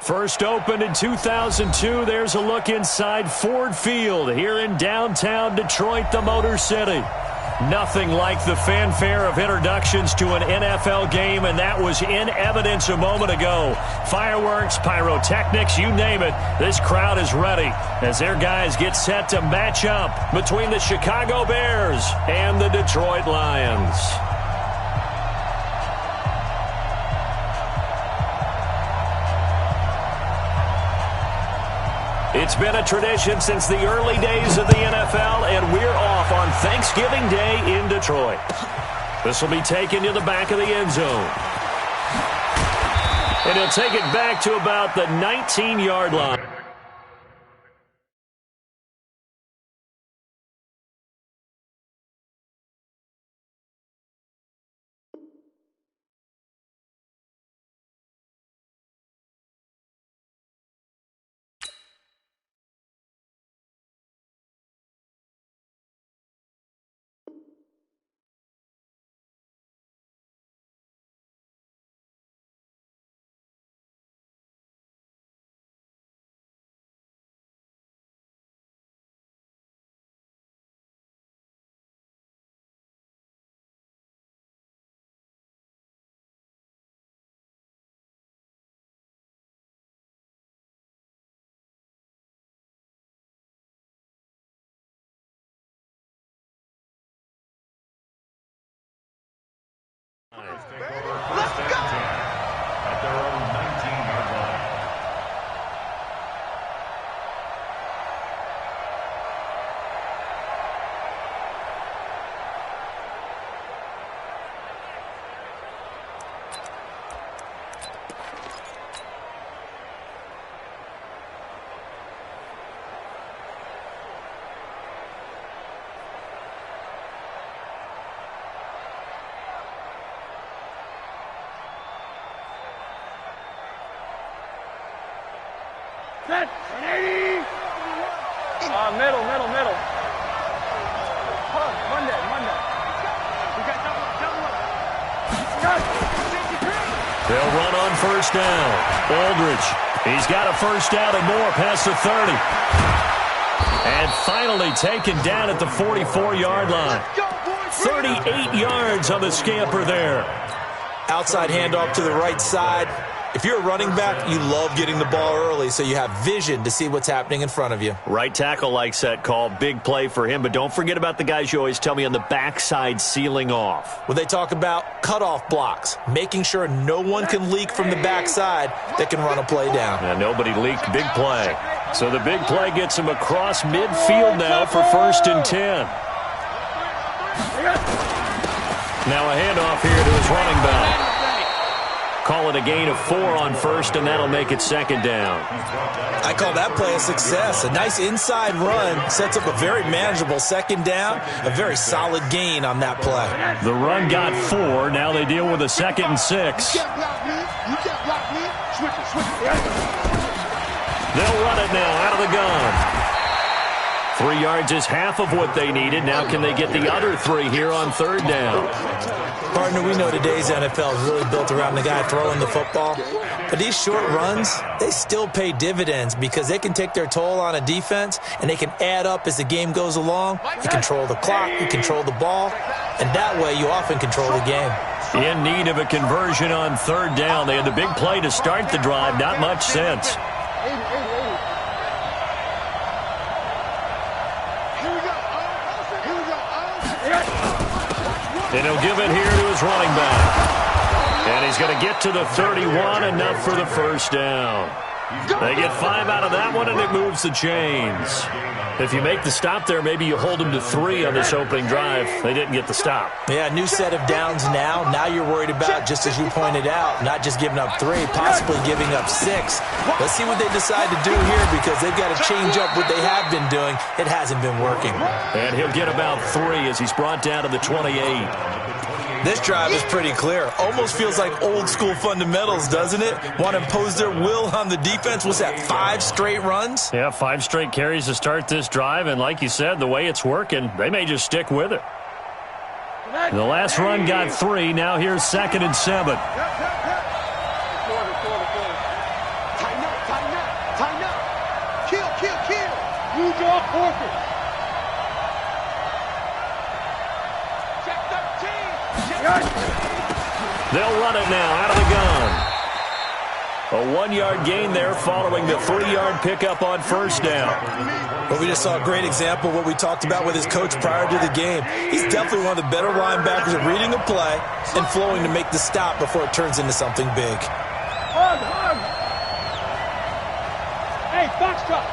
First opened in 2002, there's a look inside Ford Field here in downtown Detroit, the Motor City. Nothing like the fanfare of introductions to an NFL game, and that was in evidence a moment ago. Fireworks, pyrotechnics, you name it, this crowd is ready as their guys get set to match up between the Chicago Bears and the Detroit Lions. It's been a tradition since the early days of the NFL, and we're off on Thanksgiving Day in Detroit. This will be taken to the back of the end zone. And he'll take it back to about the 19-yard line. Let's go! At their own 19-yard line. Set. 180. Middle. Monday. We got double up. They'll run on first down. Aldridge, he's got a first down and more past the 30. And finally taken down at the 44-yard line. 38 yards on the scamper there. Outside handoff to the right side. If you're a running back, you love getting the ball early so you have vision to see what's happening in front of you. Right tackle likes that call. Big play for him. But don't forget about the guys you always tell me on the backside sealing off. When they talk about cutoff blocks, making sure no one can leak from the backside that can run a play down. And nobody leaked. Big play. So the big play gets him across midfield now for 1st and 10. Now a handoff here to his running back. Call it a gain of 4 on first, and that'll make it 2nd down. I call that play a success. A nice inside run sets up a very manageable 2nd down. A very solid gain on that play. The run got 4. Now they deal with a 2nd and 6. They'll run it now out of the gun. 3 yards is half of what they needed. Now can they get the other 3 here on 3rd down? Partner, we know today's NFL is really built around the guy throwing the football. But these short runs, they still pay dividends because they can take their toll on a defense and they can add up as the game goes along. You control the clock, you control the ball, and that way you often control the game. In need of a conversion on 3rd down. They had the big play to start the drive. Not much sense. And he'll give it here to his running back. And he's going to get to the 31, enough for the 1st down. They get 5 out of that one, and it moves the chains. If you make the stop there, maybe you hold them to 3 on this opening drive. They didn't get the stop. Yeah, new set of downs now. Now you're worried about, just as you pointed out, not just giving up 3, possibly giving up 6. Let's see what they decide to do here because they've got to change up what they have been doing. It hasn't been working. And he'll get about 3 as he's brought down to the 28. This drive is pretty clear. Almost feels like old school fundamentals, doesn't it? Want to impose their will on the defense. Was that 5 straight runs? Yeah, 5 straight carries to start this drive. And like you said, the way it's working, they may just stick with it. The last run got 3. Now here's 2nd and 7. Focus. Check 13. They'll run it now out of the gun. A 1-yard gain there following the 3-yard pickup on first down. Well, we just saw a great example of what we talked about with his coach prior to the game. He's definitely one of the better linebackers at reading a play and flowing to make the stop before it turns into something big. Hug. Hey, box drop.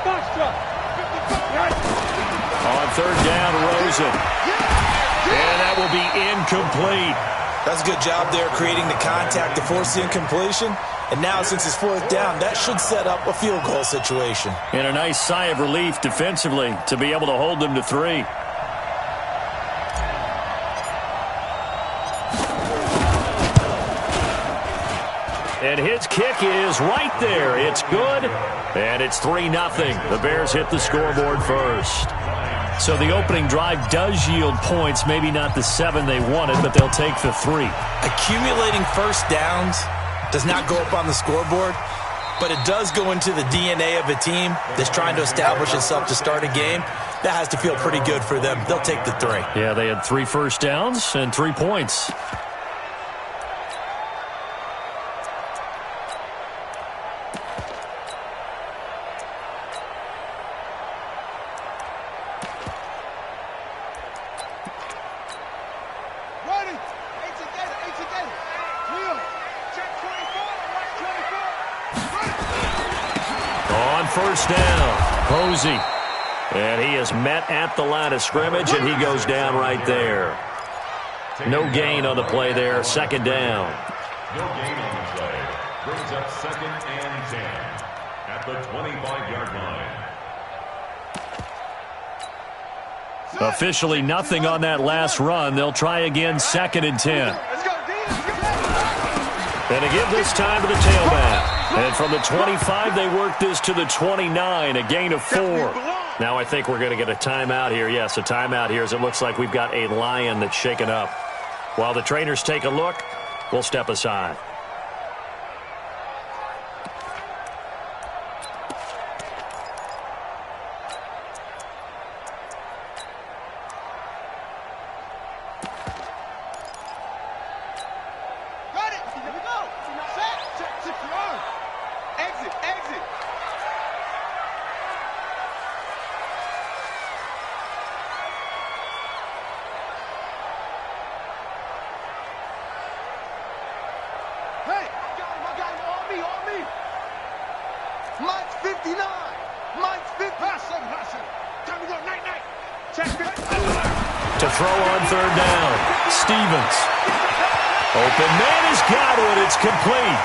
On third down, Rosen. And that will be incomplete. That's a good job there creating the contact to force the incompletion. And now, since it's fourth down, that should set up a field goal situation. And a nice sigh of relief defensively to be able to hold them to 3. And his kick is right there. It's good. And it's 3-0. The Bears hit the scoreboard first. So the opening drive does yield points. Maybe not the 7 they wanted, but they'll take the 3. Accumulating first downs does not go up on the scoreboard, but it does go into the DNA of a team that's trying to establish itself to start a game. That has to feel pretty good for them. They'll take the 3. Yeah, they had 3 first downs and 3 points. First down, Posey. And he is met at the line of scrimmage, and he goes down right there. No gain on the play there, second down. No gain on the play. Brings up 2nd and 10 at the 25-yard line. Officially nothing on that last run. They'll try again, 2nd and 10. And to give this time to the tailback. And from the 25, they work this to the 29, a gain of 4. Now I think we're going to get a timeout here. Yes, a timeout here as it looks like we've got a lion that's shaken up. While the trainers take a look, we'll step aside. To throw on third down, Stevens. Open man is Godwin. It's complete.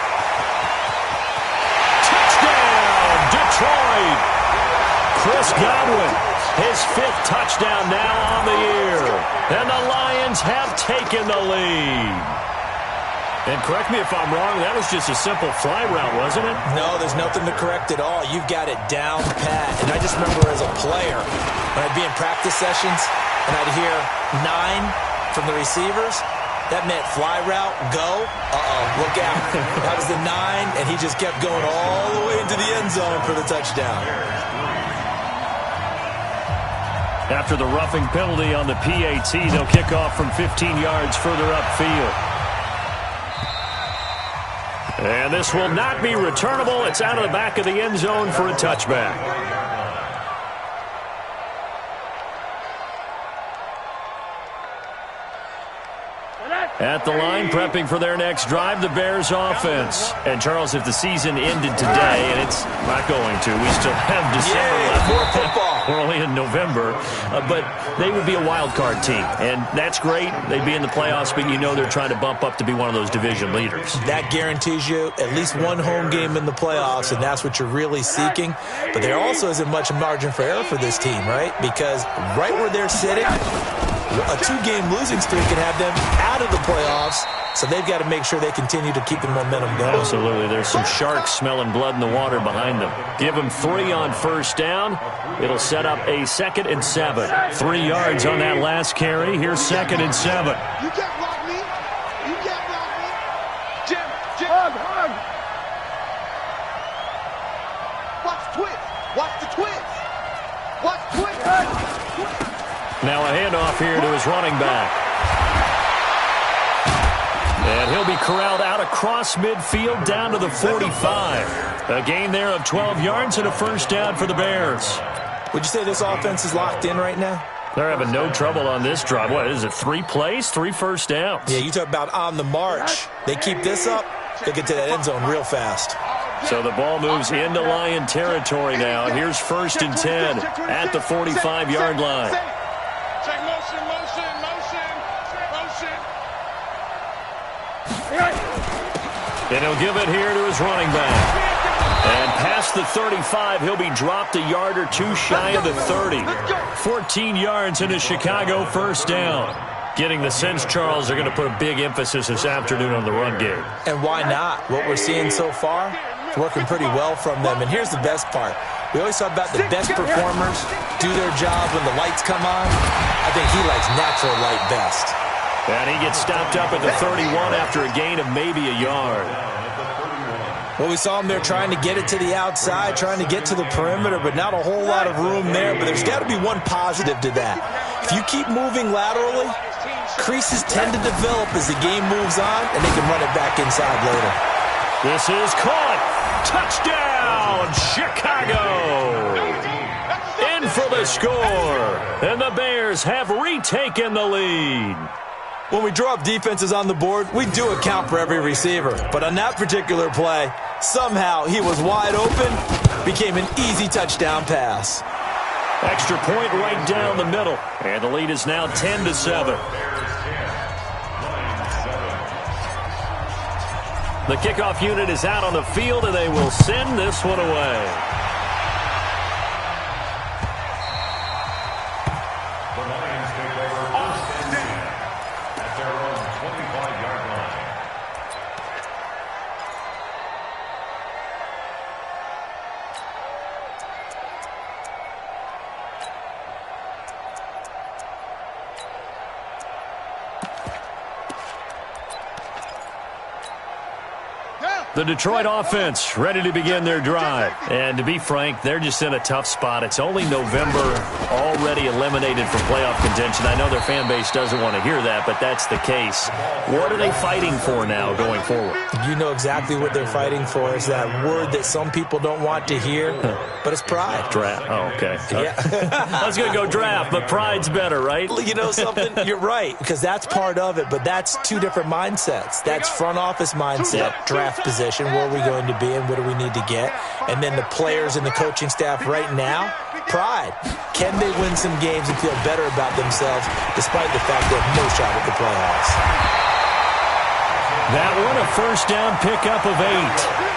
Touchdown, Detroit. Chris Godwin, his 5th touchdown now on the year. And the Lions have taken the lead. And correct me if I'm wrong, that was just a simple fly route, wasn't it? No, there's nothing to correct at all. You've got it down pat. And I just remember as a player, when I'd be in practice sessions, and I'd hear 9 from the receivers, that meant fly route, go. Look out. That was the 9, and he just kept going all the way into the end zone for the touchdown. After the roughing penalty on the PAT, they'll kick off from 15 yards further upfield. And this will not be returnable. It's out of the back of the end zone for a touchback. At the line, prepping for their next drive, the Bears offense. And, Charles, if the season ended today, and it's not going to, we still have December left. More football. We're only in November. But they would be a wild card team. And that's great. They'd be in the playoffs, but you know they're trying to bump up to be one of those division leaders. That guarantees you at least one home game in the playoffs, and that's what you're really seeking. But there also isn't much margin for error for this team, right? Because right where they're sitting, a 2-game losing streak can have them out of the playoffs, so they've got to make sure they continue to keep the momentum going. Absolutely. There's some sharks smelling blood in the water behind them. Give them 3 on first down. It'll set up a 2nd and 7. 3 yards on that last carry. Here's 2nd and 7. You can't block me. You can't block me. Jim. Hug. Watch twist. Watch the twist. Watch twist. Now a handoff here to his running back. And he'll be corralled out across midfield down to the 45. A gain there of 12 yards and a first down for the Bears. Would you say this offense is locked in right now? They're having no trouble on this drive. What is it, 3 plays, 3 first downs? Yeah, you talk about on the march. They keep this up, they'll get to that end zone real fast. So the ball moves into Lion territory now. Here's 1st and 10 at the 45-yard line. And he'll give it here to his running back. And past the 35, he'll be dropped a yard or two shy of the 30. 14 yards and a Chicago first down. Getting the sense, Charles, they're going to put a big emphasis this afternoon on the run game. And why not? What we're seeing so far, it's working pretty well from them. And here's the best part. We always talk about the best performers do their job when the lights come on. I think he likes natural light best. And he gets stopped up at the 31 after a gain of maybe a yard. Well, we saw him there trying to get it to the outside, trying to get to the perimeter, but not a whole lot of room there. But there's got to be one positive to that. If you keep moving laterally, creases tend to develop as the game moves on, and they can run it back inside later. This is caught. Touchdown, Chicago. In for the score. And the Bears have retaken the lead. When we draw up defenses on the board, we do account for every receiver. But on that particular play, somehow he was wide open, became an easy touchdown pass. Extra point right down the middle. And the lead is now 10-7. The kickoff unit is out on the field, and they will send this one away. The Detroit offense ready to begin their drive. And to be frank, they're just in a tough spot. It's only November, already eliminated from playoff contention. I know their fan base doesn't want to hear that, but that's the case. What are they fighting for now going forward? You know exactly what they're fighting for. Is that word that some people don't want to hear, but it's pride. Draft. Oh, okay. Yeah. I was going to go draft, but pride's better, right? You know something? You're right, because that's part of it, but that's two different mindsets. That's front office mindset, draft position. Where are we going to be and what do we need to get? And then the players and the coaching staff right now, pride. Can they win some games and feel better about themselves despite the fact they have no shot at the playoffs? That one a first down pickup of 8.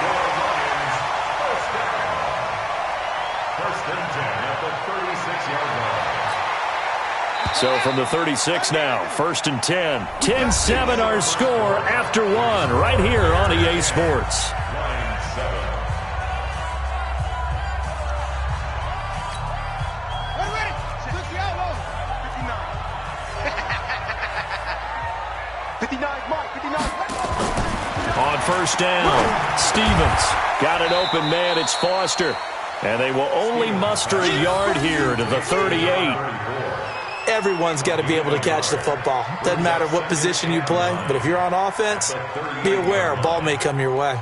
So from the 36 now, 1st and 10. 10-7 our score after 1 right here on EA Sports. On first down, Stevens got an open man. It's Foster. And they will only muster a yard here to the 38. Everyone's got to be able to catch the football. Doesn't matter what position you play, but if you're on offense, be aware a ball may come your way.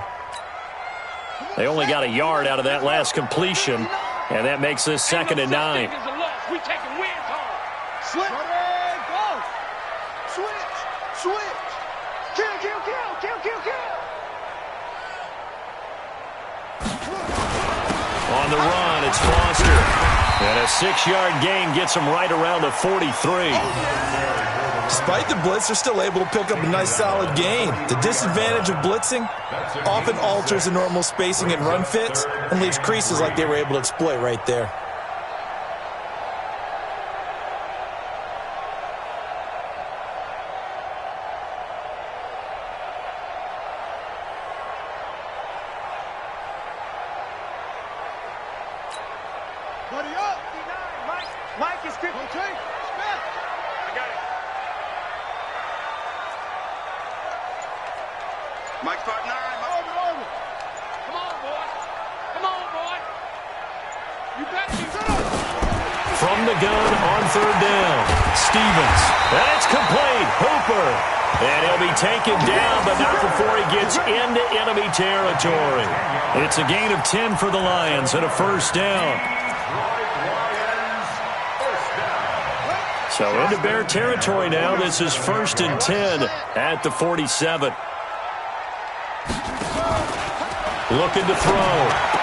They only got a yard out of that last completion, and that makes this 2nd and 9. On the run, it's Foster. And a 6-yard gain gets him right around the 43. Despite the blitz, they're still able to pick up a nice solid gain. The disadvantage of blitzing often alters the normal spacing and run fits and leaves creases like they were able to exploit right there. from the gun on third down. Stevens. And it's complete. Hooper. And he'll be taken down, but not before he gets into enemy territory. It's a gain of 10 for the Lions and a first down. So into Bear territory now. This is 1st and 10 at the 47. Looking to throw.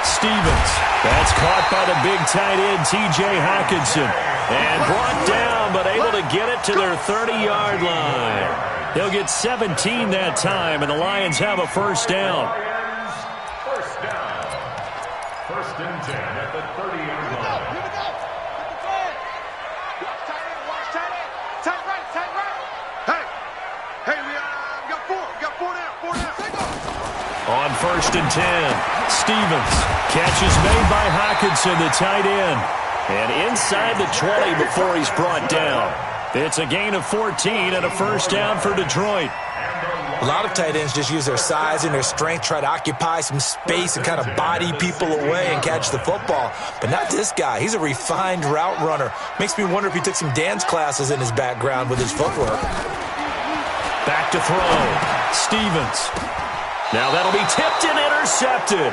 Stevens. That's caught by the big tight end, T.J. Hockenson. And brought down, but able to get it to their 30-yard line. They'll get 17 that time, and the Lions have a first down. First down. 1st and 10 at the 30-yard line. Here we go. Watch tight end. Tight right. Hey, we got four. We got four down. Take off. On 1st and 10, Stevens. Catch is made by Hockenson, the tight end. And inside the 20 before he's brought down. It's a gain of 14 and a first down for Detroit. A lot of tight ends just use their size and their strength, try to occupy some space and kind of body people away and catch the football. But not this guy. He's a refined route runner. Makes me wonder if he took some dance classes in his background with his footwork. Back to throw. Stevens. Now that'll be tipped and intercepted.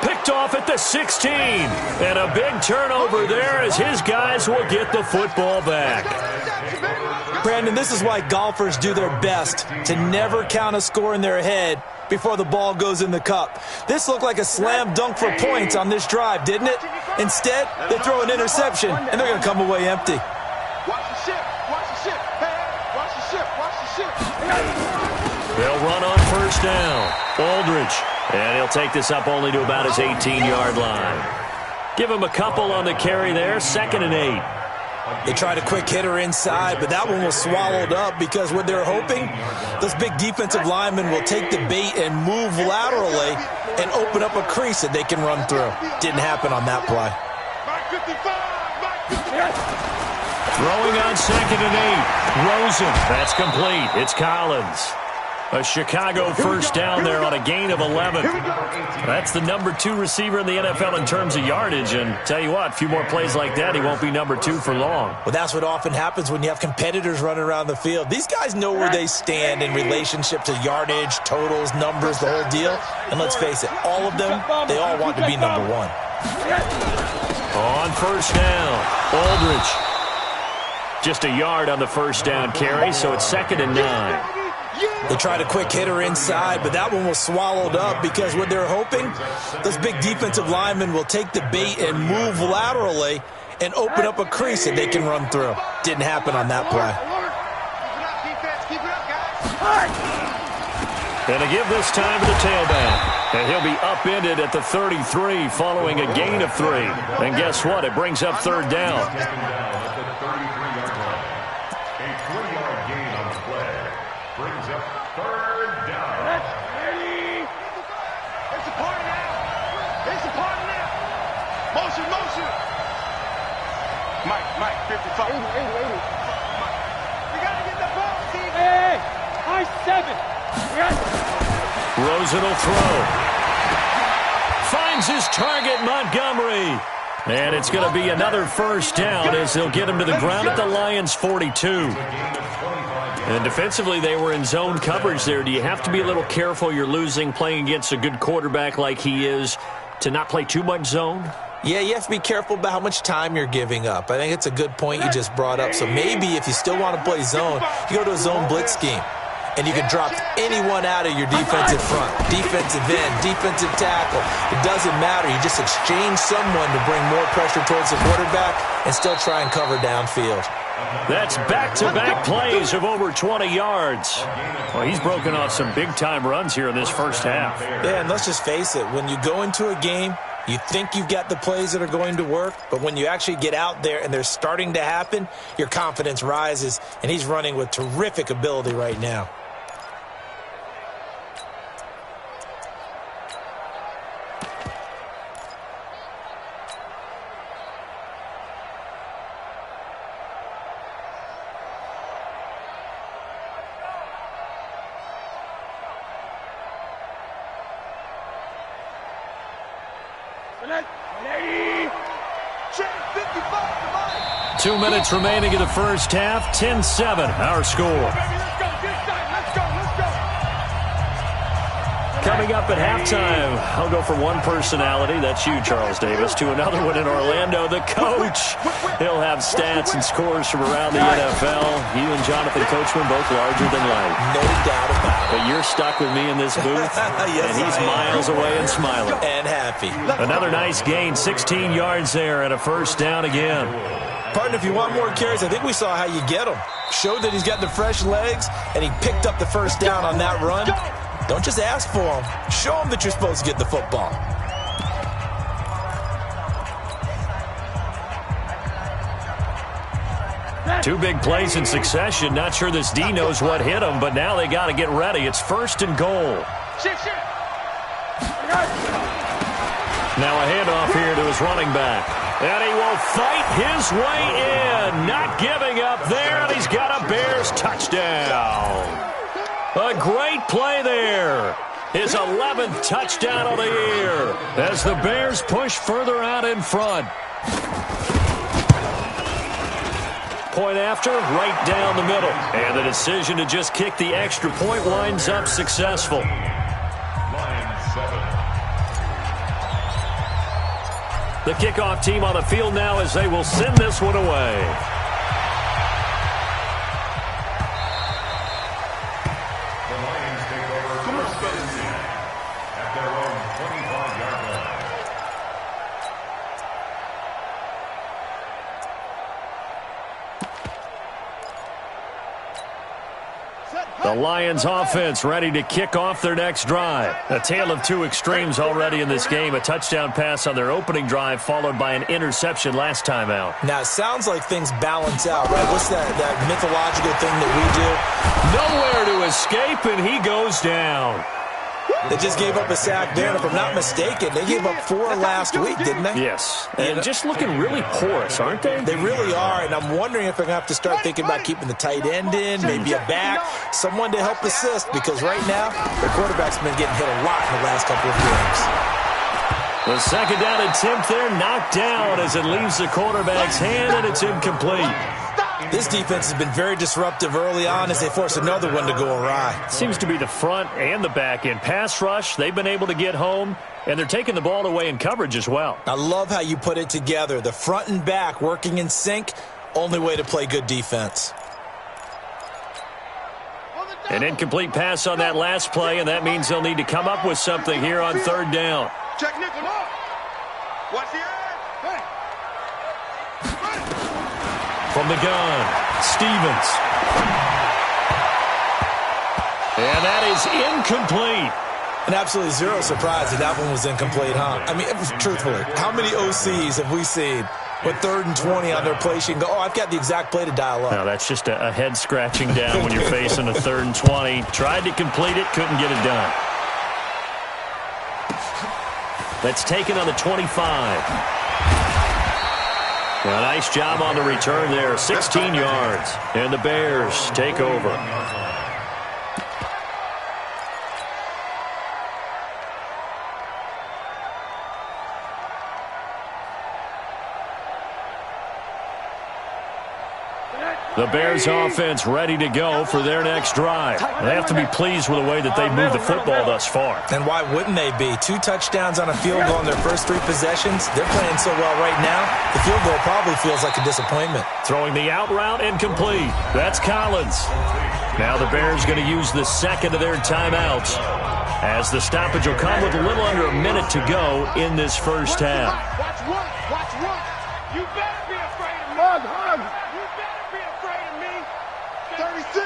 Picked off at the 16. And a big turnover there as his guys will get the football back. Brandon, this is why golfers do their best to never count a score in their head before the ball goes in the cup. This looked like a slam dunk for points on this drive, didn't it? Instead, they throw an interception, and they're going to come away empty. Watch the ship. Hey, watch the ship. They'll run on first down. Aldridge. And he'll take this up only to about his 18-yard line. Give him a couple on the carry there. 2nd and 8. They tried a quick hitter inside, but that one was swallowed up because what they're hoping, those big defensive linemen will take the bait and move laterally and open up a crease that they can run through. Didn't happen on that play. Throwing on 2nd and 8. Rosen. That's complete. It's Collins. A Chicago first down there on a gain of 11. That's the number 2 receiver in the NFL in terms of yardage. And tell you what, a few more plays like that, he won't be number 2 for long. Well, that's what often happens when you have competitors running around the field. These guys know where they stand in relationship to yardage, totals, numbers, the whole deal. And let's face it, all of them, they all want to be number 1. On first down, Aldridge. Just a yard on the first down carry, so it's 2nd and 9. They tried a quick hitter inside, but that one was swallowed up because what they're hoping, those big defensive linemen will take the bait and move laterally and open up a crease that they can run through. Didn't happen on that play. And a give this time to the tailback. And he'll be upended at the 33 following a gain of 3. And guess what? It brings up 3rd down. Motion. Mike, 55. 80. We got to get the ball, Steve. Hey, high 7. Rosen will throw. Finds his target, Montgomery. And it's going to be another first down as they'll get him to the ground at the Lions' 42. And defensively, they were in zone coverage there. Do you have to be a little careful? You're losing playing against a good quarterback like he is to not play too much zone? Yeah, you have to be careful about how much time you're giving up. I think it's a good point you just brought up. So maybe if you still want to play zone, you go to a zone blitz scheme. And you can drop anyone out of your defensive front, defensive end, defensive tackle. It doesn't matter. You just exchange someone to bring more pressure towards the quarterback and still try and cover downfield. That's back-to-back plays of over 20 yards. Well, he's broken off some big-time runs here in this first half. Yeah, and let's just face it. When you go into a game, you think you've got the plays that are going to work, but when you actually get out there and they're starting to happen, your confidence rises, and he's running with terrific ability right now. 55 2 minutes remaining in the first half. 10-7, our score. Coming up at halftime, I'll go from one personality, that's you, Charles Davis, to another one in Orlando, the coach. He'll have stats and scores from around the NFL. You and Jonathan Coachman both larger than life. No doubt about it. But you're stuck with me in this booth, Yes, and he's miles away and smiling. And happy. Another nice gain, 16 yards there, and a first down again. Partner, if you want more carries, I think we saw how you get him. Showed that he's got the fresh legs, and he picked up the first down on that run. Don't just ask for him. Show him that you're supposed to get the football. Two big plays in succession. Not sure this D knows what hit him, but now they got to get ready. It's first and goal. Now a handoff here to his running back. And he will fight his way in. Not giving up there, and he's got a Bears touchdown. A great play there. His 11th touchdown of the year as the Bears push further out in front. Point after, right down the middle. And the decision to just kick the extra point winds up successful. The kickoff team on the field now as they will send this one away. The Lions offense ready to kick off their next drive. A tale of two extremes already in this game. A touchdown pass on their opening drive followed by an interception last time out. Now, it sounds like things balance out, right? What's that mythological thing that we do? Nowhere to escape, and he goes down. They just gave up a sack there, and if I'm not mistaken, they gave up 4 last week, didn't they? Yes, and just looking really porous, aren't they? They really are, and I'm wondering if they're going to have to start thinking about keeping the tight end in, maybe a back, someone to help assist, because right now, their quarterback's been getting hit a lot in the last couple of games. The second down attempt there knocked down as it leaves the quarterback's hand, and it's incomplete. This defense has been very disruptive early on as they force another one to go awry. Seems to be the front and the back end. Pass rush, they've been able to get home, and they're taking the ball away in coverage as well. I love how you put it together. The front and back working in sync, only way to play good defense. An incomplete pass on that last play, and that means they'll need to come up with something here on third down. Check nickel. Watch the edge. From the gun, Stevens. And that is incomplete. And absolutely zero surprise that one was incomplete, huh? I mean, truthfully, how many OCs have we seen with 3rd and 20 on their play sheet and go, oh, I've got the exact play to dial up? No, that's just a head scratching down when you're facing a 3rd and 20. Tried to complete it, couldn't get it done. That's taken on the 25. A nice job on the return there, 16 yards. And the Bears take over. The Bears offense ready to go for their next drive. They have to be pleased with the way that they've moved the football thus far. And why wouldn't they be? 2 touchdowns on a field goal in their first 3 possessions. They're playing so well right now, the field goal probably feels like a disappointment. Throwing the out route incomplete. That's Collins. Now the Bears going to use the second of their timeouts, as the stoppage will come with a little under a minute to go in this first half. Watch run. You better be afraid of me. You better be afraid of me. 36.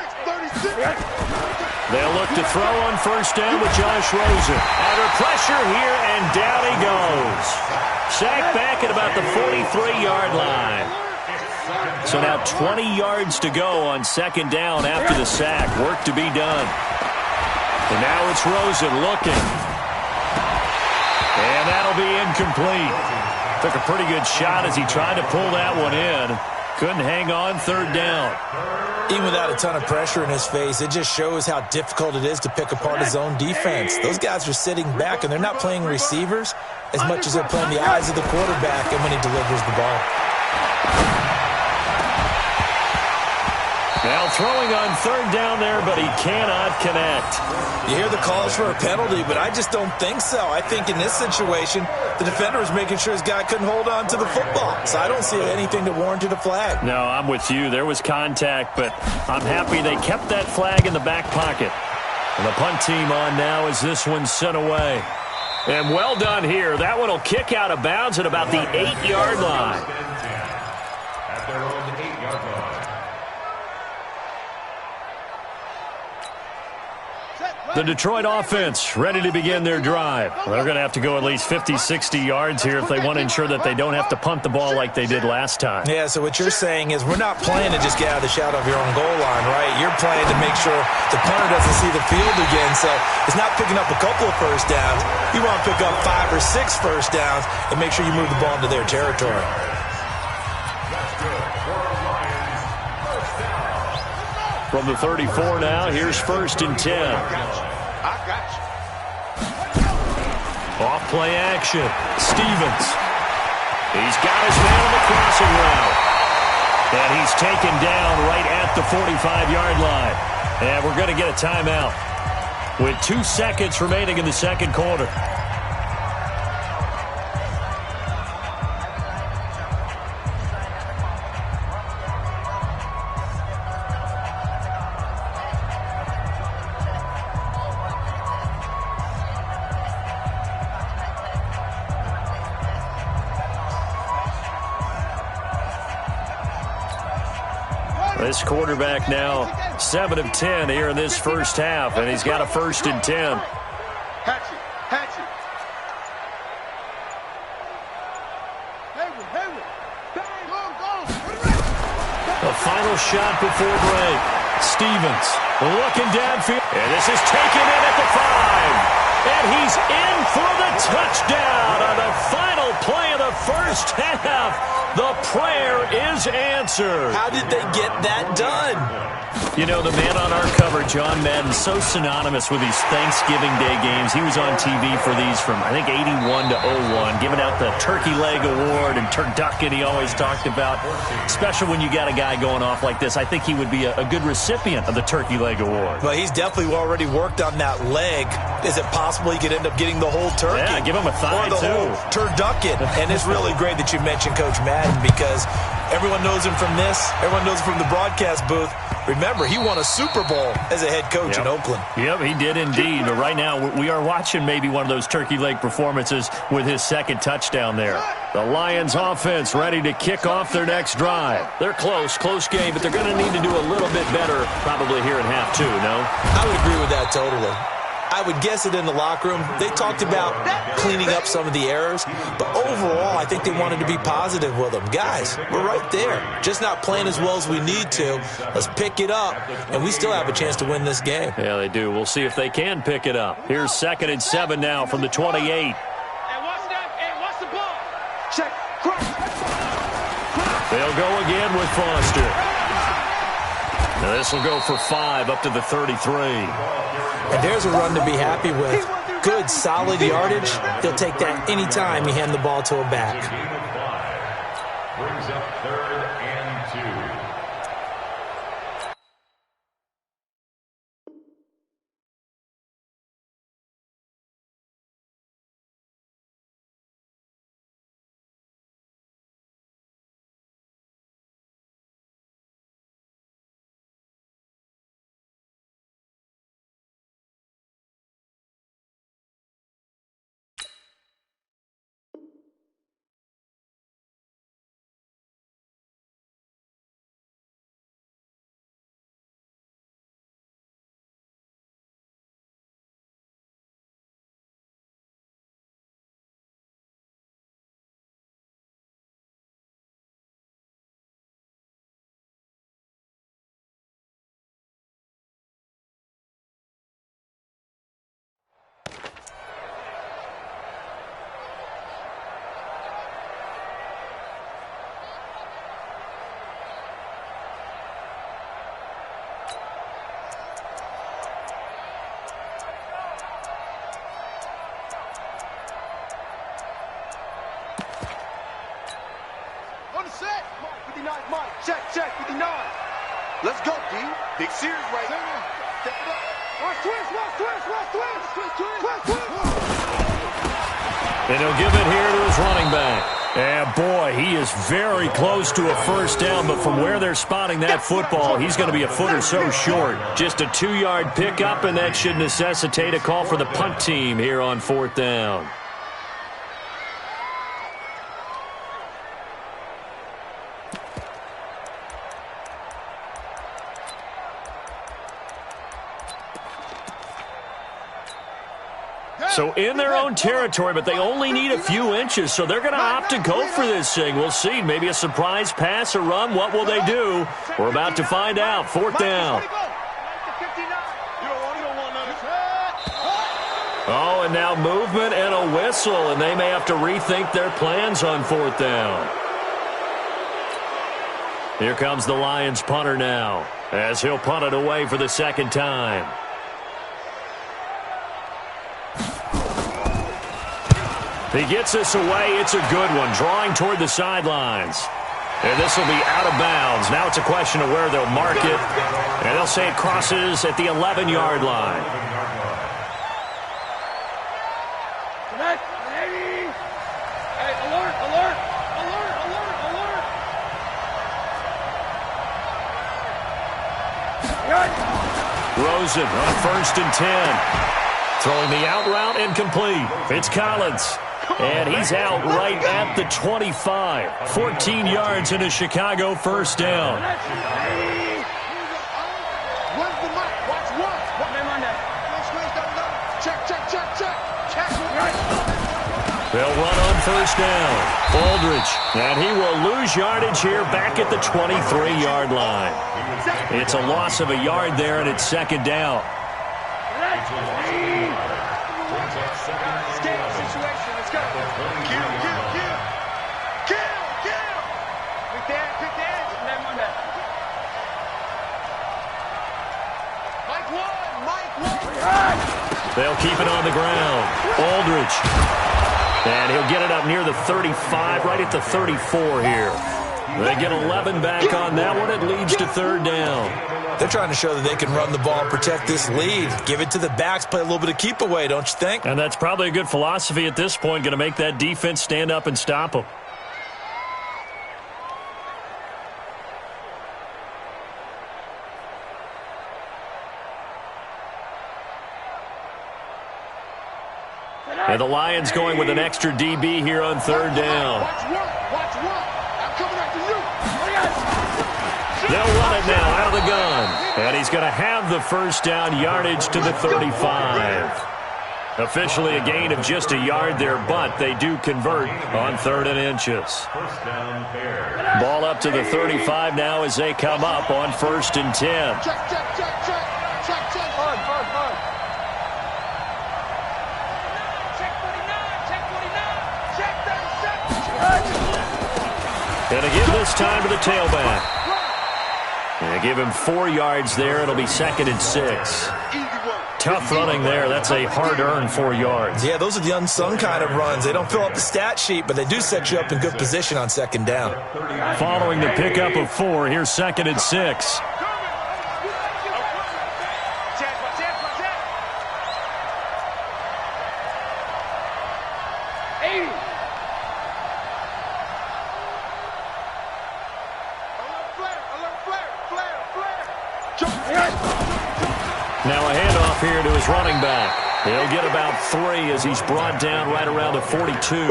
They'll look to throw on first down with Josh Rosen. Under pressure here, and down he goes. Sacked back at about the 43-yard line. So now 20 yards to go on second down after the sack. Work to be done. And now it's Rosen looking. And that'll be incomplete. Took a pretty good shot as he tried to pull that one in. Couldn't hang on, third down. Even without a ton of pressure in his face, it just shows how difficult it is to pick apart his own defense. Those guys are sitting back, and they're not playing receivers as much as they're playing the eyes of the quarterback and when he delivers the ball. Now throwing on third down there, but he cannot connect. You hear the calls for a penalty, but I just don't think so. I think in this situation, the defender was making sure his guy couldn't hold on to the football. So I don't see anything that warranted a flag. No, I'm with you. There was contact, but I'm happy they kept that flag in the back pocket. And the punt team on now as this one's sent away. And well done here. That one will kick out of bounds at about the 8-yard line. At their own 8-yard line. The Detroit offense ready to begin their drive. They're going to have to go at least 50, 60 yards here if they want to ensure that they don't have to punt the ball like they did last time. Yeah, so what you're saying is we're not playing to just get out of the shadow of your own goal line, right? You're playing to make sure the punter doesn't see the field again. So it's not picking up a couple of first downs. You want to pick up 5 or 6 first downs and make sure you move the ball into their territory. From the 34 now, here's 1st and 10. I got you. Off play action. Stevens. He's got his man on the crossing route. And he's taken down right at the 45-yard line. And we're going to get a timeout with 2 seconds remaining in the second quarter. This quarterback now 7 of 10 here in this first half, and he's got a 1st and 10. Hatchet, hatchet. Hayward. Bang, go. The final shot before break. Stevens looking downfield. And this is taken in at the 5. And he's in for the touchdown on the final play of the first half. The prayer is answered. How did they get that done? You know, the man on our cover, John Madden, so synonymous with these Thanksgiving Day games. He was on TV for these from, I think, 81 to 01, giving out the Turkey Leg Award and turducken he always talked about. Especially when you got a guy going off like this. I think he would be a good recipient of the Turkey Leg Award. Well, he's definitely already worked on that leg. Is it possible he could end up getting the whole turkey? Yeah, give him a thigh, or the too. whole turducken. And it's really great that you mentioned Coach Madden because everyone knows him from this. Everyone knows him from the broadcast booth. Remember, he won a Super Bowl as a head coach in Oakland. Yep, he did indeed. But right now, we are watching maybe one of those turkey leg performances with his second touchdown there. The Lions offense ready to kick off their next drive. They're close game, but they're going to need to do a little bit better probably here in half 2, no? I would agree with that totally. I would guess it in the locker room. They talked about cleaning up some of the errors, but overall, I think they wanted to be positive with them. Guys, we're right there. Just not playing as well as we need to. Let's pick it up, and we still have a chance to win this game. Yeah, they do. We'll see if they can pick it up. Here's 2nd and 7 now from the 28. And what's the ball? Check. Cross. They'll go again with Foster. Now this will go for 5 up to the 33. And there's a run to be happy with. Good, solid yardage. He'll take that anytime you hand the ball to a back. Brings up 3rd and 2. On the set. 59, Mike. Check, 59. Let's go, D. Big series right now. Twist. And he'll give it here to his running back. And boy, he is very close to a first down, but from where they're spotting that football, he's going to be a foot or so short. Just a 2-yard pickup, and that should necessitate a call for the punt team here on 4th down. So in their own territory, but they only need a few inches, so they're going to opt to go for this thing. We'll see. Maybe a surprise pass or run. What will they do? We're about to find out. 4th down. Oh, and now movement and a whistle, and they may have to rethink their plans on 4th down. Here comes the Lions punter now, as he'll punt it away for the second time. He gets this away. It's a good one, drawing toward the sidelines. And this will be out of bounds. Now it's a question of where they'll mark it. And they'll say it crosses at the 11-yard line. Rosen on 1st and 10. Throwing the out route incomplete. It's Collins. And he's out right at the 25. 14 yards in a Chicago first down. They'll run on 1st down. Aldridge. And he will lose yardage here back at the 23-yard line. It's a loss of a yard there, and it's 2nd down. They'll keep it on the ground. Aldridge. And he'll get it up near the 35, right at the 34 here. They get 11 back on that one. It leads to 3rd down. They're trying to show that they can run the ball and protect this lead. Give it to the backs, play a little bit of keep away, don't you think? And that's probably a good philosophy at this point, going to make that defense stand up and stop them. And the Lions going with an extra DB here on 3rd down. They'll run it now out of the gun. And he's going to have the first down, yardage to the 35. Officially a gain of just a yard there, but they do convert on 3rd and inches. Ball up to the 35 now as they come up on 1st and 10. And again this time to the tailback. And give him 4 yards there. It'll be 2nd and 6. Tough running there. That's a hard-earned 4 yards. Yeah, those are the unsung kind of runs. They don't fill up the stat sheet, but they do set you up in good position on 2nd down. Following the pickup of 4, here's 2nd and 6. Now a handoff here to his running back. He'll get about 3 as he's brought down right around the 42.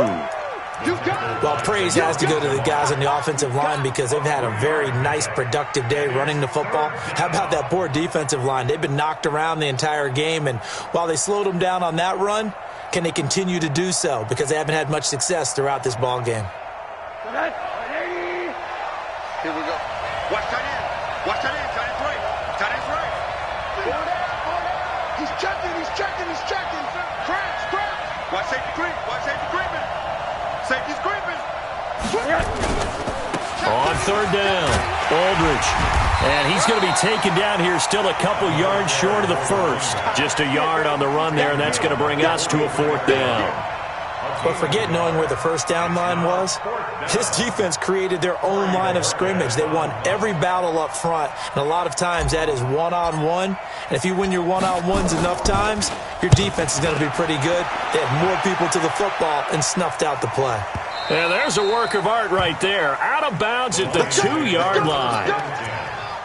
Well, praise has to go to the guys on the offensive line because they've had a very nice, productive day running the football. How about that poor defensive line? They've been knocked around the entire game, and while they slowed them down on that run, can they continue to do so? Because they haven't had much success throughout this ball game. Here we go. Watch tight end. Watch tight end. Tight end's right. Tight end's right. He's checking. Crash. Watch safety creep. Safety's creeping. On 3rd down, Aldridge. And he's going to be taken down here still a couple yards short of the first. Just a yard on the run there, and that's going to bring us to a 4th down. But forget knowing where the first down line was. This defense created their own line of scrimmage. They won every battle up front, and a lot of times that is one-on-one. And if you win your one-on-ones enough times, your defense is going to be pretty good. They had more people to the football and snuffed out the play. Yeah, there's a work of art right there. Out of bounds at the 2-yard line.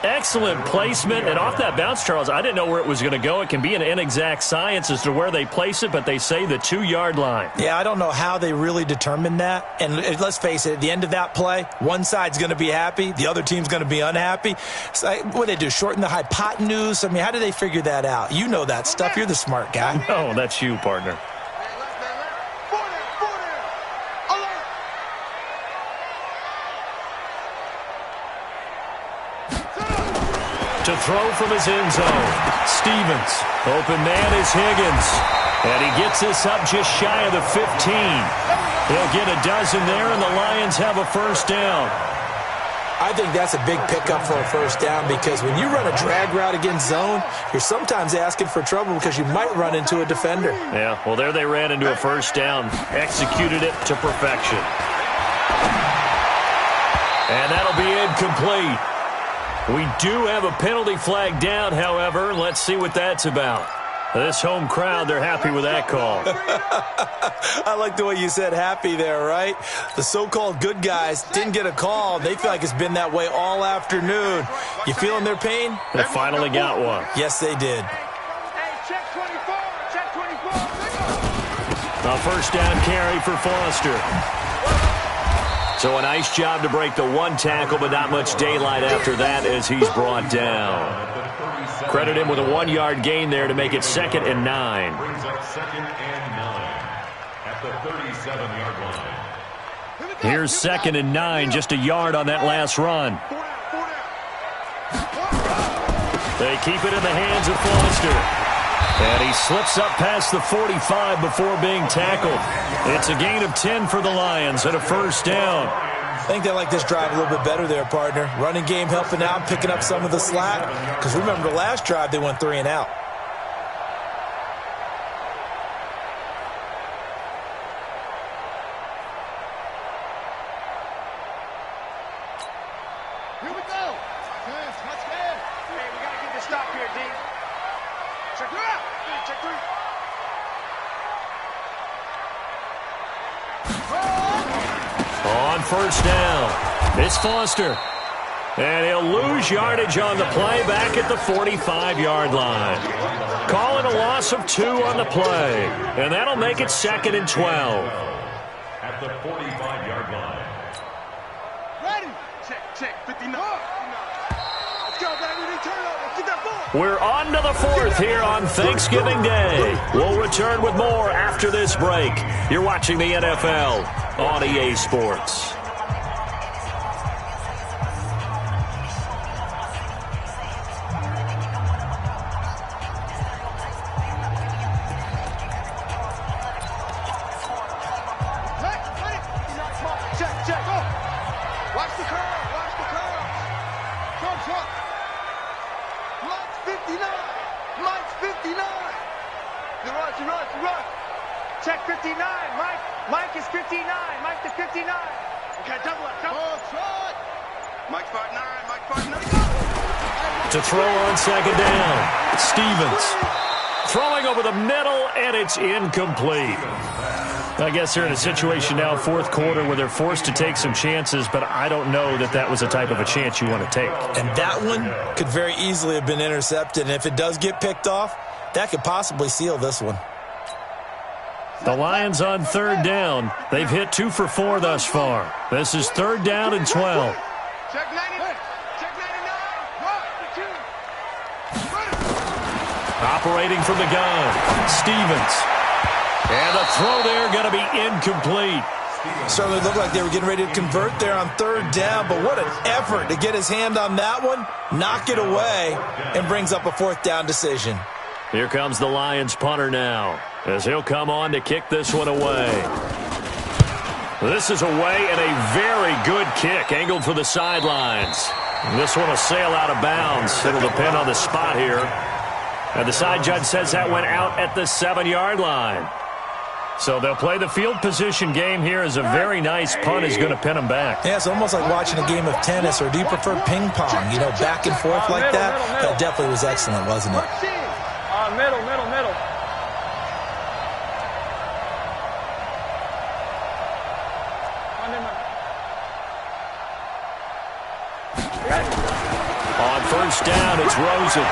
Excellent placement. And off that bounce, Charles, I didn't know where it was going to go. It can be an inexact science as to where they place it, but they say the 2-yard line. Yeah, I don't know how they really determined that. And let's face it, at the end of that play, one side's going to be happy, the other team's going to be unhappy. So what do they do, shorten the hypotenuse? I mean, how do they figure that out? You know that stuff. You're the smart guy. No, that's you, partner. To throw from his end zone. Stevens. Open man is Higgins. And he gets this up just shy of the 15. He'll get a dozen there, and the Lions have a first down. I think that's a big pickup for a first down because when you run a drag route against zone, you're sometimes asking for trouble because you might run into a defender. Yeah, well, there they ran into a first down. Executed it to perfection. And that'll be incomplete. We do have a penalty flag down, however. Let's see what that's about. This home crowd, they're happy with that call. I like the way you said happy there, right? The so-called good guys didn't get a call. They feel like it's been that way all afternoon. You feeling their pain? They finally got one. Yes, they did. Hey, check 24. Check 24. A first down carry for Foster. So a nice job to break the one tackle, but not much daylight after that as he's brought down. Credit him with a 1-yard gain there to make it 2nd and 9. Brings up 2nd and 9 at the 37-yard line. Here's 2nd and 9, just a yard on that last run. They keep it in the hands of Foster. And he slips up past the 45 before being tackled. It's a gain of 10 for the Lions and a first down. I think they like this drive a little bit better there, partner. Running game helping out, picking up some of the slack. Because remember, the last drive they went 3 and out. Here we go. Let's go. Hey, we got to get this stop here, D. Check 3 out. Check 3. On first down, it's Foster. And he'll lose yardage on the play back at the 45-yard line. Calling a loss of 2 on the play. And that'll make it 2nd and 12. At the 45-yard line. Ready. Check 59. Let's go, baby. Turn over. Get that ball. We're on to the 4th here on Thanksgiving Day. We'll return with more after this break. You're watching the NFL on EA Sports. Check. Go. Watch the curve. Come. Mike's 59. Mike's 59. You run. Check 59. Mike is 59. Mike to 59. Okay, double up. Mike's 5'9. To throw on 2nd down, Stevens. Throwing over the middle, and it's incomplete. I guess they're in a situation now, 4th quarter, where they're forced to take some chances, but I don't know that was the type of a chance you want to take. And that one could very easily have been intercepted. And if it does get picked off, that could possibly seal this one. The Lions on 3rd down. They've hit 2 for 4 thus far. This is 3rd down and 12. Check 99. Operating from the gun, Stevens. And the throw there going to be incomplete. Certainly looked like they were getting ready to convert there on 3rd down, but what an effort to get his hand on that one, knock it away, and brings up a 4th down decision. Here comes the Lions punter now, as he'll come on to kick this one away. This is away and a very good kick, angled for the sidelines. This one will sail out of bounds. It'll depend on the spot here. And the side judge says that went out at the 7-yard line. So they'll play the field position game here as a very nice punt is going to pin them back. Yeah, it's almost like watching a game of tennis, or do you prefer ping pong? You know, back and forth like that? That definitely was excellent, wasn't it? Middle. On first down, it's Rosen.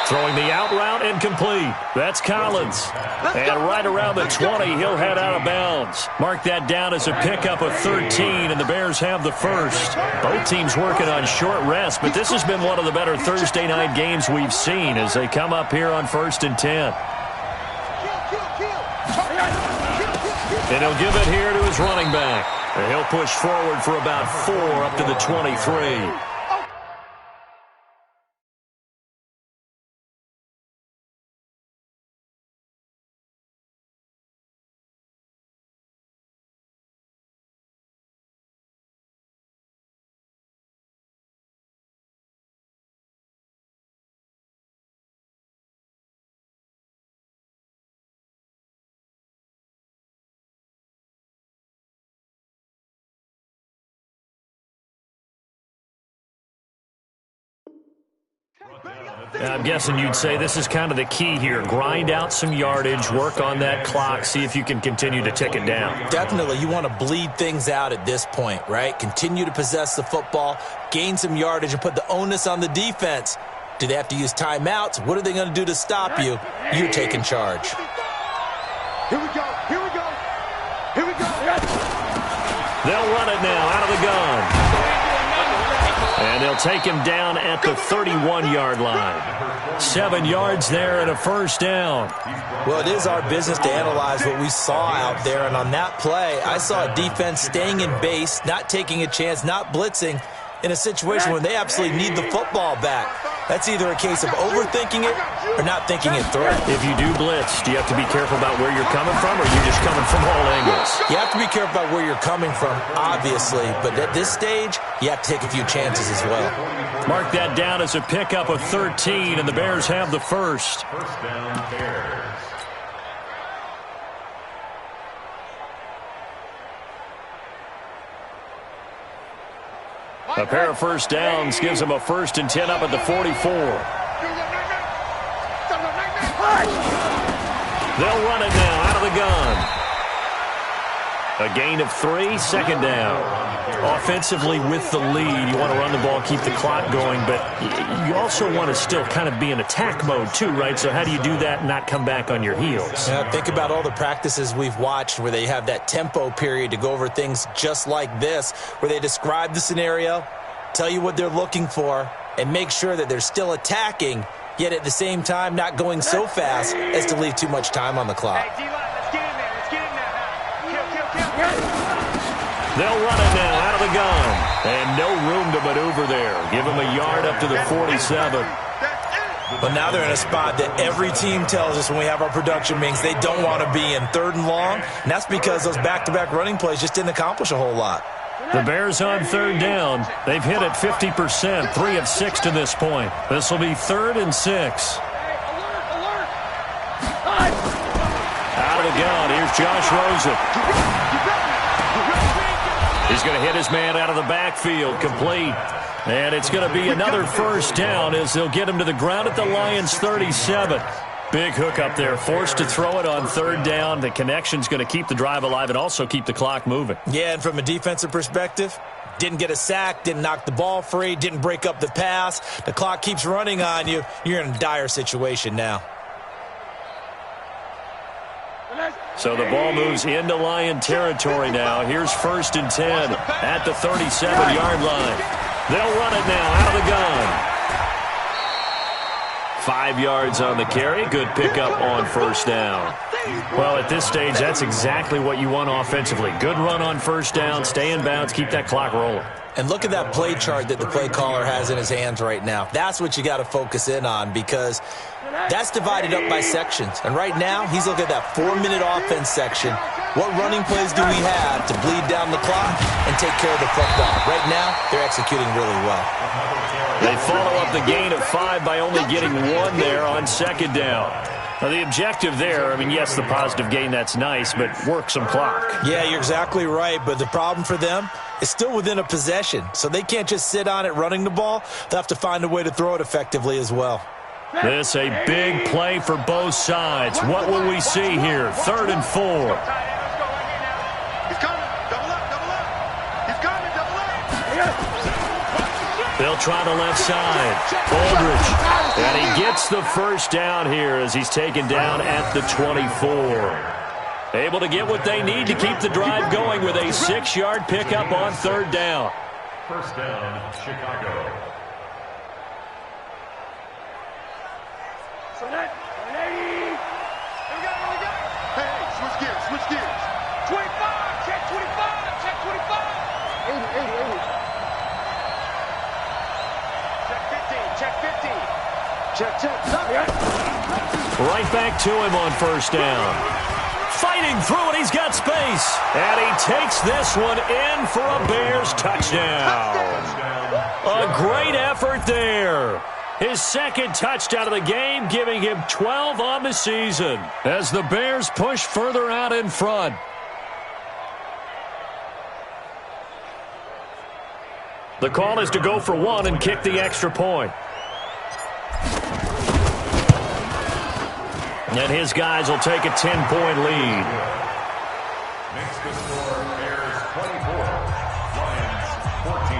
Throwing the out route incomplete. That's Collins. And right around the 20, he'll head out of bounds. Mark that down as a pickup of 13, and the Bears have the first. Both teams working on short rest, but this has been one of the better Thursday night games we've seen as they come up here on 1st and 10. And he'll give it here to his running back. And he'll push forward for about 4 up to the 23. I'm guessing you'd say this is kind of the key here. Grind out some yardage, work on that clock, see if you can continue to tick it down. Definitely. You want to bleed things out at this point, right? Continue to possess the football, gain some yardage, and put the onus on the defense. Do they have to use timeouts? What are they going to do to stop you? You're taking charge. Here we go. They'll run it now out of the gun. And they'll take him down at the 31-yard line. 7 yards there and a first down. Well, it is our business to analyze what we saw out there. And on that play, I saw a defense staying in base, not taking a chance, not blitzing in a situation where they absolutely need the football back. That's either a case of overthinking it or not thinking it through. If you do blitz, do you have to be careful about where you're coming from, or are you just coming from all angles? You have to be careful about where you're coming from, obviously. But at this stage, you have to take a few chances as well. Mark that down as a pickup of 13, and the Bears have the first. First down, Bears. A pair of first downs gives them a 1st and 10 up at the 44. They'll run it now out of the gun. A gain of 3, 2nd down. Offensively with the lead, you want to run the ball, keep the clock going, but you also want to still kind of be in attack mode too, right? So how do you do that and not come back on your heels? Yeah, think about all the practices we've watched where they have that tempo period to go over things just like this, where they describe the scenario, tell you what they're looking for, and make sure that they're still attacking, yet at the same time not going so fast as to leave too much time on the clock. They'll run it now out of the gun. And no room to maneuver there. Give them a yard up to the 47. But now they're in a spot that every team tells us when we have our production meetings they don't want to be in, 3rd and long. And that's because those back-to-back running plays just didn't accomplish a whole lot. The Bears on 3rd down. They've hit it 50%, 3 of 6 to this point. This will be 3rd and 6. Out of the gun, here's Josh Rosen. He's going to hit his man out of the backfield, complete. And it's going to be another first down as they'll get him to the ground at the Lions' 37. Big hook up there, forced to throw it on 3rd down. The connection's going to keep the drive alive and also keep the clock moving. Yeah, and from a defensive perspective, didn't get a sack, didn't knock the ball free, didn't break up the pass. The clock keeps running on you. You're in a dire situation now. So the ball moves into Lion territory now. Here's 1st and 10 at the 37-yard line. They'll run it now out of the gun. 5 yards on the carry. Good pickup on 1st down. Well, at this stage, that's exactly what you want offensively. Good run on 1st down, stay in bounds, keep that clock rolling. And look at that play chart that the play caller has in his hands right now. That's what you got to focus in on because that's divided up by sections. And right now, he's looking at that 4-minute offense section. What running plays do we have to bleed down the clock and take care of the football? Right now, they're executing really well. They follow up the gain of 5 by only getting 1 there on 2nd down. Well, the objective there, I mean, yes, the positive gain, that's nice, but work some clock. Yeah, you're exactly right, but the problem for them is still within a possession, so they can't just sit on it running the ball. They'll have to find a way to throw it effectively as well. This a big play for both sides. What will we see here? 3rd and 4. He's coming. Double up, double up. He's coming, double up. They'll try the left side. Aldridge. And he gets the first down here as he's taken down at the 24. Able to get what they need to keep the drive going with a 6-yard pickup on 3rd down. First down, Chicago. Hey, switch gears, switch gears. 25, check 25, check 25. 80. Check 15, check 15. Check. Right back to him on 1st down. Fighting through it, he's got space. And he takes this one in for a Bears touchdown. A great effort there. His 2nd touchdown of the game, giving him 12 on the season as the Bears push further out in front. The call is to go for 1 and kick the extra point. And his guys will take a 10-point lead. Makes the score Bears 24, Lions 14.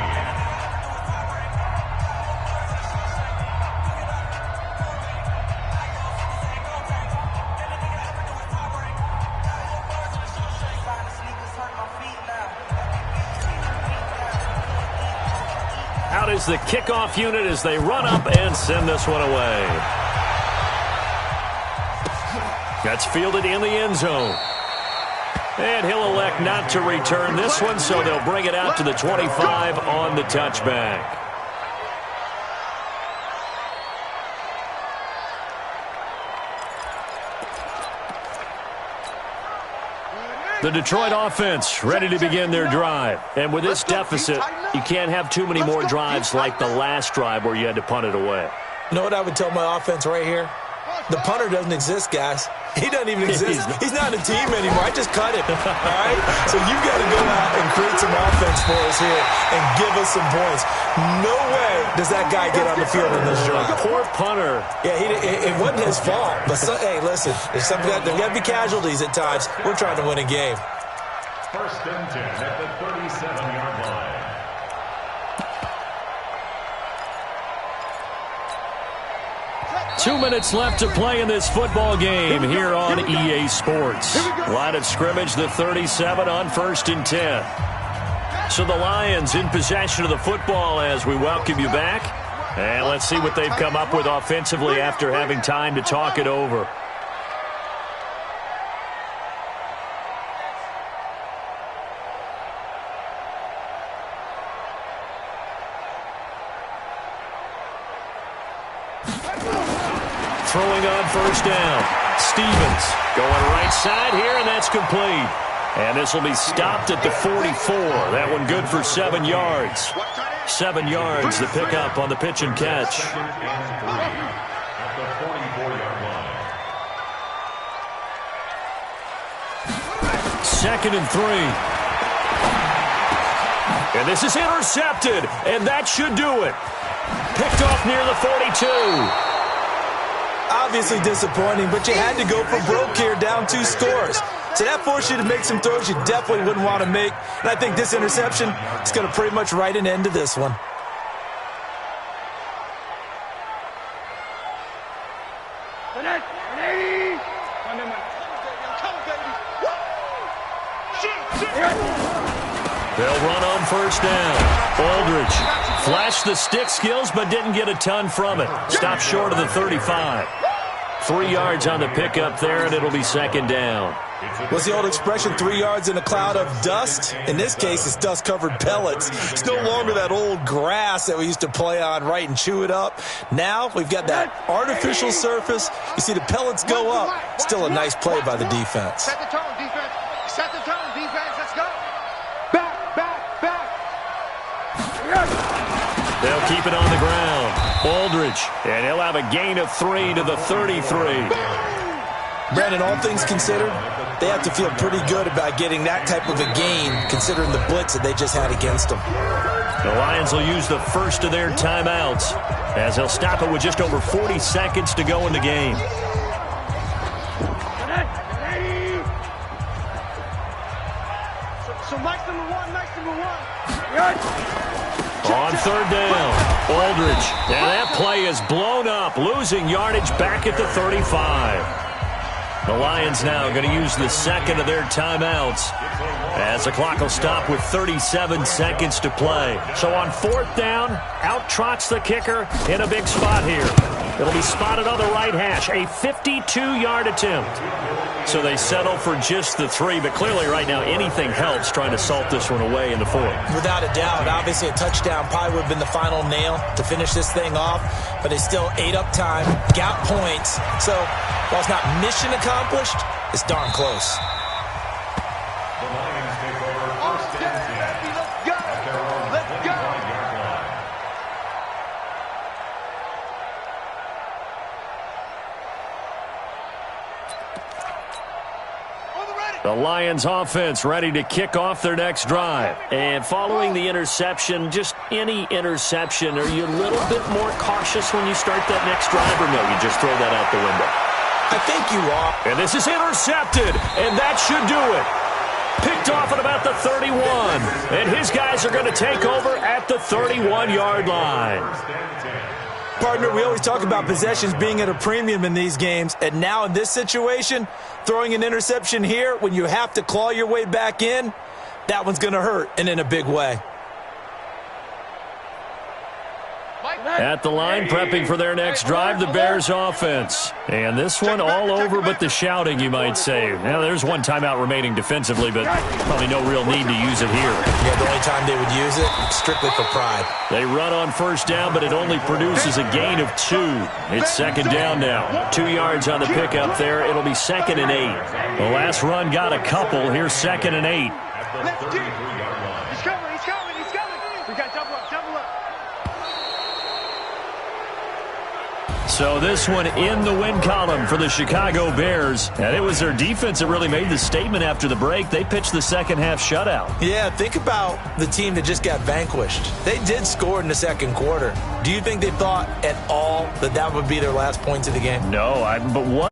Out is the kickoff unit as they run up and send this one away. That's fielded in the end zone. And he'll elect not to return this one, so they'll bring it out to the 25 on the touchback. The Detroit offense ready to begin their drive. And with this deficit, you can't have too many more drives like the last drive where you had to punt it away. You know what I would tell my offense right here? The punter doesn't exist, guys. He doesn't even exist. He's not a team anymore. I just cut him. All right? So you've got to go out and create some offense for us here and give us some points. No way does that guy get on the field in this drive. Poor punter. Yeah, it wasn't his fault. But, hey, listen, there's got to be casualties at times. We're trying to win a game. 1st and 10 at the 37-yard line. 2 minutes left to play in this football game here on EA Sports. Line of scrimmage, the 37 on 1st and 10. So the Lions in possession of the football as we welcome you back. And let's see what they've come up with offensively after having time to talk it over. Throwing on 1st down. Stevens going right side here, and that's complete. And this will be stopped at the 44. That one good for 7 yards. 7 yards, the pickup on the pitch and catch. 2nd and 3 at the 44-yard line. 2nd and 3. And this is intercepted, and that should do it. Picked off near the 42. Obviously disappointing, but you had to go for broke here, down 2 scores. So that forced you to make some throws you definitely wouldn't want to make. And I think this interception is going to pretty much write an end to this one. They'll run on 1st down. Aldridge flashed the stick skills but didn't get a ton from it. Stopped short of the 35. 3 yards on the pickup there, and it'll be 2nd down. What's the old expression, 3 yards in a cloud of dust? In this case, it's dust-covered pellets. It's no longer that old grass that we used to play on, right, and chew it up. Now we've got that artificial surface. You see the pellets go up. Still a nice play by the defense. Set the tone, defense. Set the tone, defense. Let's go. Back. They'll keep it on the ground. Aldridge, and he'll have a gain of 3 to the 33. Brandon, all things considered, they have to feel pretty good about getting that type of a gain, considering the blitz that they just had against them. The Lions will use the first of their timeouts, as they'll stop it with just over 40 seconds to go in the game. So Mike's number one. On third down, Aldridge. And that play is blown up, losing yardage back at the 35. The Lions now going to use the second of their timeouts, as the clock will stop with 37 seconds to play. So on fourth down, out trots the kicker in a big spot here. It'll be spotted on the right hash, a 52-yard attempt. So they settle for just the 3, but clearly right now anything helps trying to salt this one away in the 4th. Without a doubt, obviously a touchdown probably would have been the final nail to finish this thing off, but they still ate up time, got points. So while it's not mission accomplished, it's darn close. The Lions take over first and 10. Let's go. Let's go. The Lions offense ready to kick off their next drive. And following the interception, just any interception, are you a little bit more cautious when you start that next drive, or no, you just throw that out the window? I think you are. And this is intercepted, and that should do it. Picked off at about the 31, and his guys are going to take over at the 31-yard line. Partner, we always talk about possessions being at a premium in these games, and now in this situation, throwing an interception here when you have to claw your way back in, that one's going to hurt, and in a big way. At the line, prepping for their next drive, the Bears offense. And this one all over but the shouting, you might say. Now, there's one timeout remaining defensively, but probably no real need to use it here. Yeah, the only time they would use it, strictly for pride. They run on first down, but it only produces a gain of 2. It's second down now. 2 yards on the pickup there. It'll be 2nd and 8. The last run got a couple. Here's 2nd and 8. Let's get it. He's coming. We got double up. So this one in the win column for the Chicago Bears. And it was their defense that really made the statement after the break. They pitched the second half shutout. Yeah, think about the team that just got vanquished. They did score in the second quarter. Do you think they thought at all that that would be their last points of the game? No, but what?